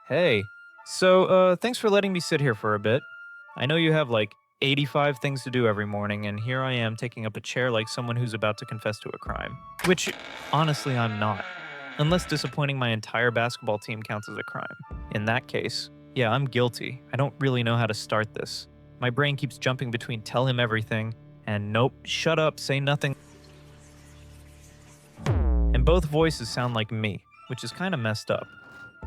Hey, thanks for letting me sit here for a bit. I know you have like 85 things to do every morning, and here I am taking up a chair like someone who's about to confess to a crime. Which, honestly, I'm not. Unless disappointing my entire basketball team counts as a crime. In that case, yeah, I'm guilty. I don't really know how to start this. My brain keeps jumping between tell him everything and nope, shut up, say nothing. And both voices sound like me, which is kind of messed up.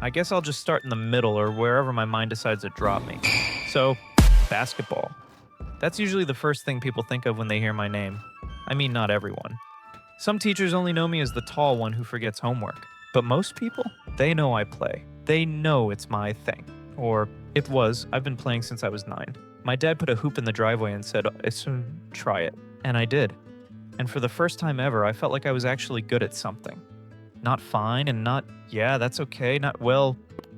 I guess I'll just start in the middle or wherever my mind decides to drop me. So, basketball. That's usually the first thing people think of when they hear my name. I mean, not everyone. Some teachers only know me as the tall one who forgets homework. But most people, they know I play. They know it's my thing. Or, it was. I've been playing since I was 9. My dad put a hoop in the driveway and said, try it. And I did. And for the first time ever, I felt like I was actually good at something. Not fine and not, yeah, that's okay, not, well,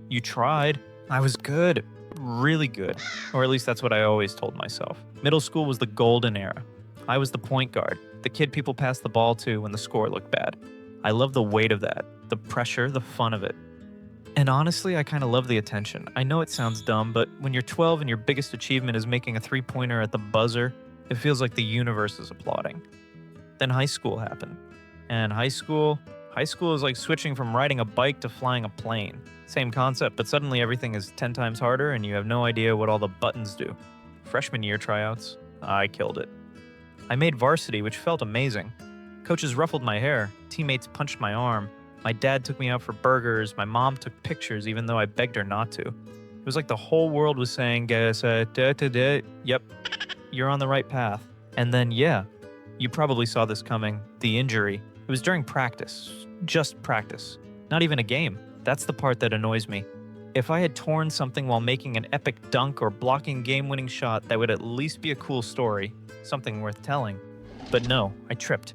you tried. I was good. Really good. Or at least that's what I always told myself. Middle school was the golden era. I was the point guard, the kid people passed the ball to when the score looked bad. I love the weight of that, the pressure, the fun of it. And honestly, I kind of love the attention. I know it sounds dumb, but when you're 12 and your biggest achievement is making a three-pointer at the buzzer, it feels like the universe is applauding. Then high school happened. And high school is like switching from riding a bike to flying a plane. Same concept, but suddenly everything is 10 times harder and you have no idea what all the buttons do. Freshman year tryouts, I killed it. I made varsity, which felt amazing. Coaches ruffled my hair, teammates punched my arm, my dad took me out for burgers, my mom took pictures even though I begged her not to. It was like the whole world was saying, yep, you're on the right path. And then, yeah, you probably saw this coming, the injury. It was during practice. Just practice. Not even a game. That's the part that annoys me. If I had torn something while making an epic dunk or blocking game-winning shot, that would at least be a cool story. Something worth telling. But no, I tripped.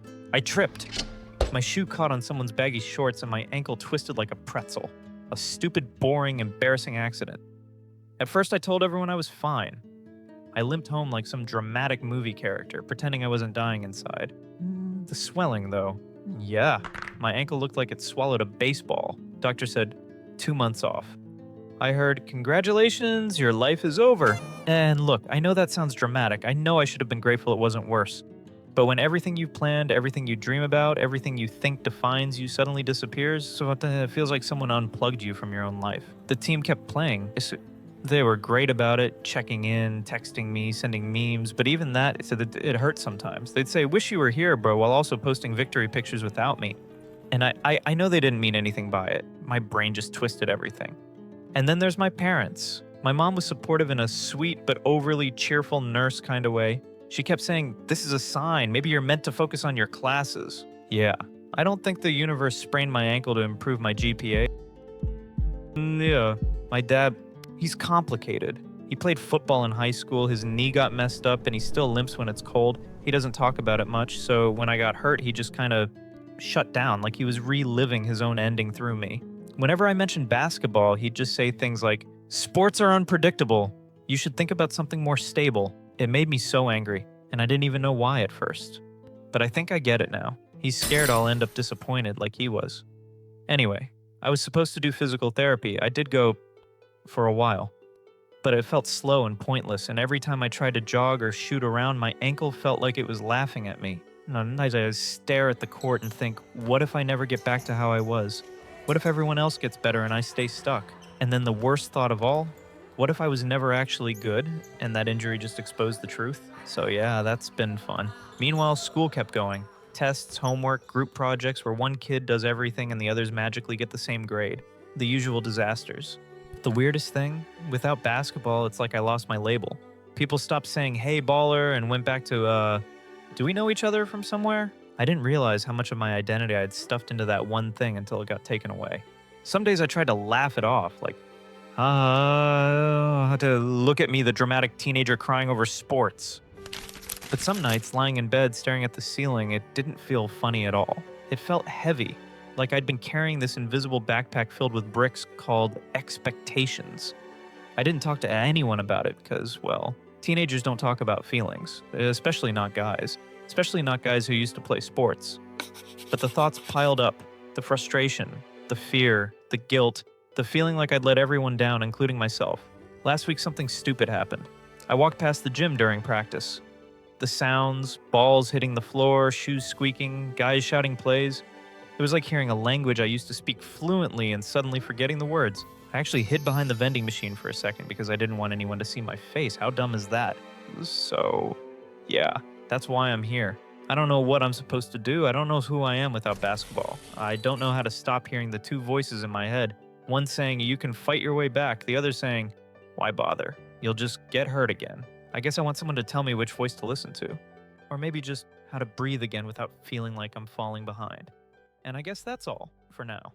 My shoe caught on someone's baggy shorts and my ankle twisted like a pretzel. A stupid, boring, embarrassing accident. At first I told everyone I was fine. I limped home like some dramatic movie character, pretending I wasn't dying inside. The swelling, though. Yeah, my ankle looked like it swallowed a baseball. Doctor said, 2 months off. I heard, congratulations, your life is over. And look, I know that sounds dramatic. I know I should have been grateful it wasn't worse. But when everything you've planned, everything you dream about, everything you think defines you suddenly disappears, so it feels like someone unplugged you from your own life. The team kept playing. They were great about it, checking in, texting me, sending memes, but even that, it hurt sometimes. They'd say, wish you were here, bro, while also posting victory pictures without me. And I know they didn't mean anything by it. My brain just twisted everything. And then there's my parents. My mom was supportive in a sweet but overly cheerful nurse kind of way. She kept saying, this is a sign, maybe you're meant to focus on your classes. Yeah, I don't think the universe sprained my ankle to improve my GPA. Yeah, my dad, he's complicated. He played football in high school, his knee got messed up, and he still limps when it's cold. He doesn't talk about it much, so when I got hurt, he just kind of shut down, like he was reliving his own ending through me. Whenever I mentioned basketball, he'd just say things like, sports are unpredictable. You should think about something more stable. It made me so angry, and I didn't even know why at first. But I think I get it now. He's scared I'll end up disappointed like he was. Anyway, I was supposed to do physical therapy. I did go for a while. But it felt slow and pointless, and every time I tried to jog or shoot around, my ankle felt like it was laughing at me. And I stare at the court and think, what if I never get back to how I was? What if everyone else gets better and I stay stuck? And then the worst thought of all, what if I was never actually good and that injury just exposed the truth? So yeah, that's been fun. Meanwhile, school kept going. Tests, homework, group projects where one kid does everything and the others magically get the same grade. The usual disasters. The weirdest thing, without basketball, it's like I lost my label. People stopped saying, hey, baller, and went back to, do we know each other from somewhere? I didn't realize how much of my identity I had stuffed into that one thing until it got taken away. Some days I tried to laugh it off, like, to look at me, the dramatic teenager crying over sports. But some nights, lying in bed staring at the ceiling, it didn't feel funny at all. It felt heavy, like I'd been carrying this invisible backpack filled with bricks called expectations. I didn't talk to anyone about it because, well, teenagers don't talk about feelings, especially not guys. Especially not guys who used to play sports. But the thoughts piled up, the frustration, the fear, the guilt, The feeling like I'd let everyone down, including myself. Last week, something stupid happened. I walked past the gym during practice. The sounds, balls hitting the floor, shoes squeaking, guys shouting plays. It was like hearing a language I used to speak fluently and suddenly forgetting the words. I actually hid behind the vending machine for a second because I didn't want anyone to see my face. How dumb is that? So, yeah, that's why I'm here. I don't know what I'm supposed to do. I don't know who I am without basketball. I don't know how to stop hearing the two voices in my head. One saying, you can fight your way back. The other saying, why bother? You'll just get hurt again. I guess I want someone to tell me which voice to listen to. Or maybe just how to breathe again without feeling like I'm falling behind. And I guess that's all for now.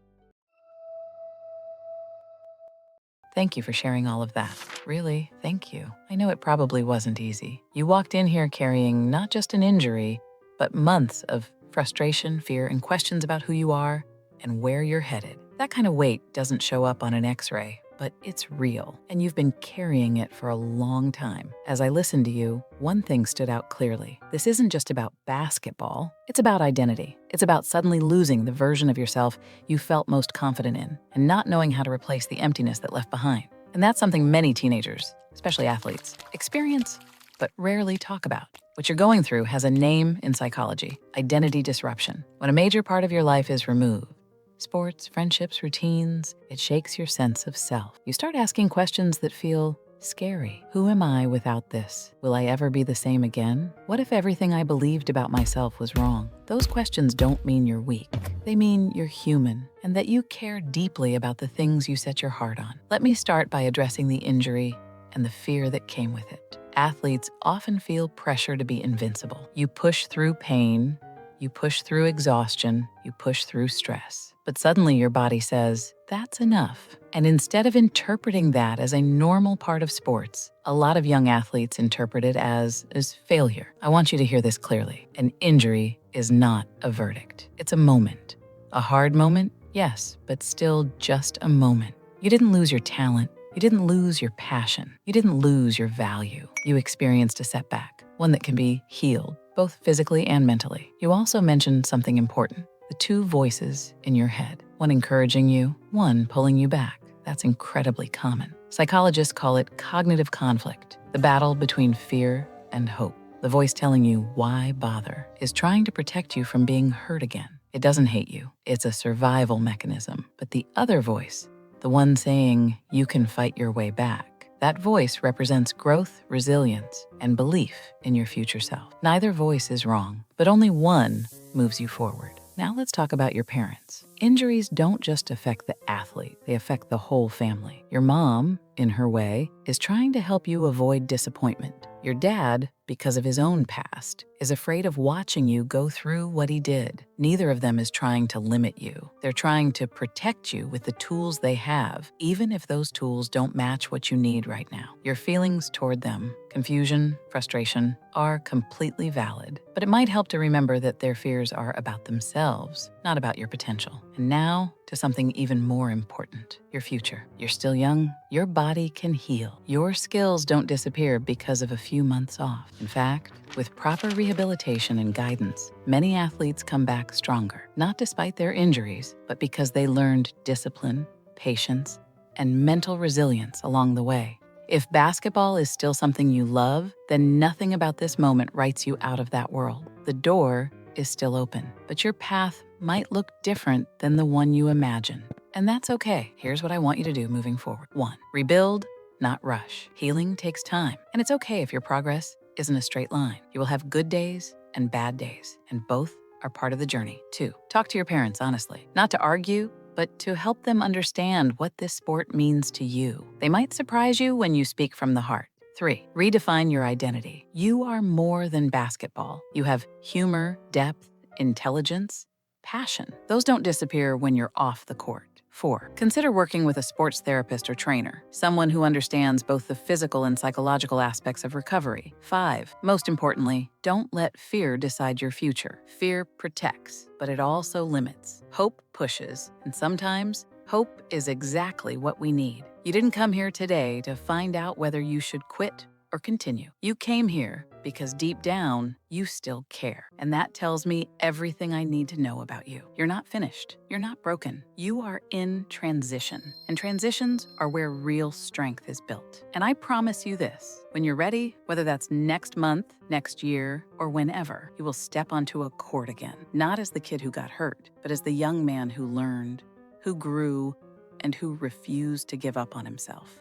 Thank you for sharing all of that. Really, thank you. I know it probably wasn't easy. You walked in here carrying not just an injury, but months of frustration, fear, and questions about who you are and where you're headed. That kind of weight doesn't show up on an x-ray, but it's real, and you've been carrying it for a long time. As I listened to you, one thing stood out clearly. This isn't just about basketball, it's about identity. It's about suddenly losing the version of yourself you felt most confident in and not knowing how to replace the emptiness that left behind. And that's something many teenagers, especially athletes, experience but rarely talk about. What you're going through has a name in psychology: identity disruption. When a major part of your life is removed, sports, friendships, routines, it shakes your sense of self. You start asking questions that feel scary. Who am I without this? Will I ever be the same again? What if everything I believed about myself was wrong? Those questions don't mean you're weak. They mean you're human and that you care deeply about the things you set your heart on. Let me start by addressing the injury and the fear that came with it. Athletes often feel pressure to be invincible. You push through pain, you push through exhaustion, you push through stress. But suddenly your body says, that's enough. And instead of interpreting that as a normal part of sports, a lot of young athletes interpret it as failure. I want you to hear this clearly. An injury is not a verdict. It's a moment. A hard moment, yes, but still just a moment. You didn't lose your talent. You didn't lose your passion. You didn't lose your value. You experienced a setback, one that can be healed, both physically and mentally. You also mentioned something important: the two voices in your head, one encouraging you, one pulling you back. That's incredibly common. Psychologists call it cognitive conflict, the battle between fear and hope. The voice telling you, why bother, is trying to protect you from being hurt again. It doesn't hate you. It's a survival mechanism. But the other voice, the one saying you can fight your way back, that voice represents growth, resilience, and belief in your future self. Neither voice is wrong, but only one moves you forward. Now let's talk about your parents. Injuries don't just affect the athlete, they affect the whole family. Your mom, in her way, is trying to help you avoid disappointment. Your dad, because of his own past, is afraid of watching you go through what he did. Neither of them is trying to limit you. They're trying to protect you with the tools they have, even if those tools don't match what you need right now. Your feelings toward them, confusion, frustration, are completely valid. But it might help to remember that their fears are about themselves, not about your potential. And now, to something even more important: your future. You're still young. Your body can heal. Your skills don't disappear because of a few months off. In fact, with proper rehabilitation and guidance, many athletes come back stronger, not despite their injuries, but because they learned discipline, patience, and mental resilience along the way. If basketball is still something you love, then nothing about this moment writes you out of that world. The door is still open, but your path might look different than the one you imagine. And that's okay. Here's what I want you to do moving forward. 1. Rebuild, not rush. Healing takes time, and it's okay if your progress isn't a straight line. You will have good days and bad days, and both are part of the journey. 2. Talk to your parents honestly, not to argue, but to help them understand what this sport means to you. They might surprise you when you speak from the heart. 3. Redefine your identity. You are more than basketball. You have humor, depth, intelligence, passion. Those don't disappear when you're off the court. 4. Consider working with a sports therapist or trainer, someone who understands both the physical and psychological aspects of recovery. 5. Most importantly, don't let fear decide your future. Fear protects, but it also limits. Hope pushes, and sometimes hope is exactly what we need. You didn't come here today to find out whether you should quit or continue. You came here because deep down, you still care. And that tells me everything I need to know about you. You're not finished. You're not broken. You are in transition. And transitions are where real strength is built. And I promise you this, when you're ready, whether that's next month, next year, or whenever, you will step onto a court again. Not as the kid who got hurt, but as the young man who learned, who grew, and who refused to give up on himself.